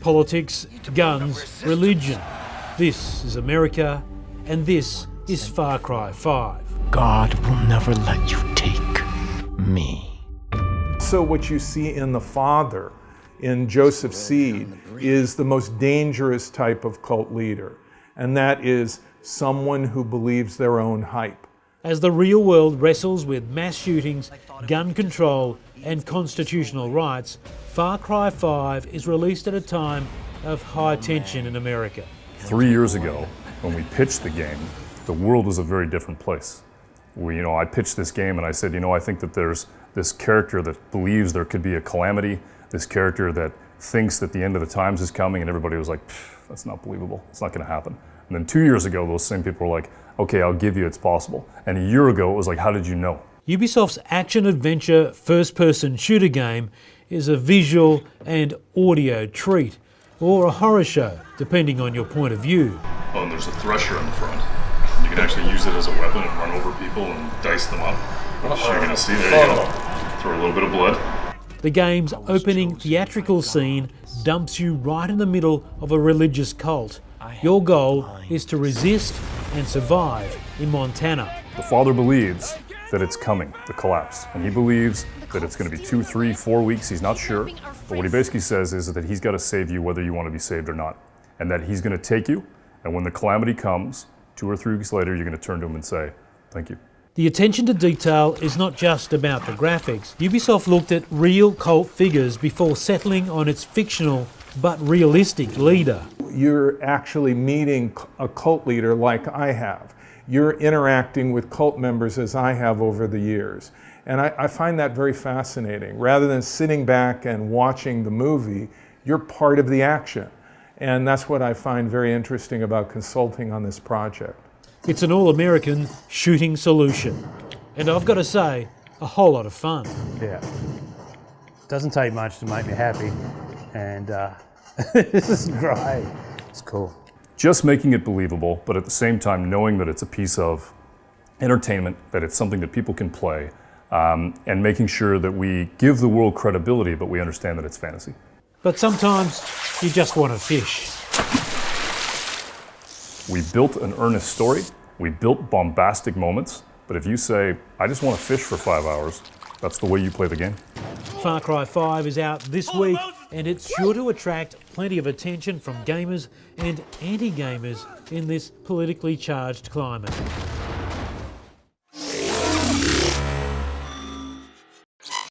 politics, guns, religion. This is America, and this is Far Cry 5. God will never let you take me. So what you see in the father, in Joseph Seed, is the most dangerous type of cult leader, and that is someone who believes their own hype. As the real world wrestles with mass shootings, gun control and constitutional rights, Far Cry 5 is released at a time of high tension in America. 3 years ago, when we pitched the game, the world was a very different place. I pitched this game and I said, I think that there's this character that believes there could be a calamity, this character that thinks that the end of the times is coming, and everybody was like, that's not believable, it's not gonna happen. And then 2 years ago, those same people were like, okay, I'll give you it's possible. And a year ago, it was like, how did you know? Ubisoft's action-adventure first-person shooter game is a visual and audio treat, or a horror show, depending on your point of view. Oh, and there's a thresher in the front. You can actually use it as a weapon and run over people and dice them up. So you're gonna see, there you go. Throw a little bit of blood. The game's opening theatrical scene dumps you right in the middle of a religious cult. Your goal is to resist and survive in Montana. The father believes that it's coming, the collapse. And he believes that it's gonna be 2, 3, 4 weeks, he's not sure. But what he basically says is that he's gotta save you whether you wanna be saved or not. And that he's gonna take you, and when the calamity comes, 2 or 3 weeks later, you're gonna turn to him and say, thank you. The attention to detail is not just about the graphics. Ubisoft looked at real cult figures before settling on its fictional but realistic leader. You're actually meeting a cult leader like I have. You're interacting with cult members as I have over the years. And I find that very fascinating. Rather than sitting back and watching the movie, you're part of the action. And that's what I find very interesting about consulting on this project. It's an all-American shooting solution. And I've got to say, a whole lot of fun. Yeah. Doesn't take much to make me happy. And this is great. It's cool. Just making it believable, but at the same time knowing that it's a piece of entertainment, that it's something that people can play, and making sure that we give the world credibility, but we understand that it's fantasy. But sometimes you just want to fish. We built an earnest story, we built bombastic moments, but if you say, I just want to fish for 5 hours, that's the way you play the game. Far Cry 5 is out this week, and it's sure to attract plenty of attention from gamers and anti-gamers in this politically charged climate.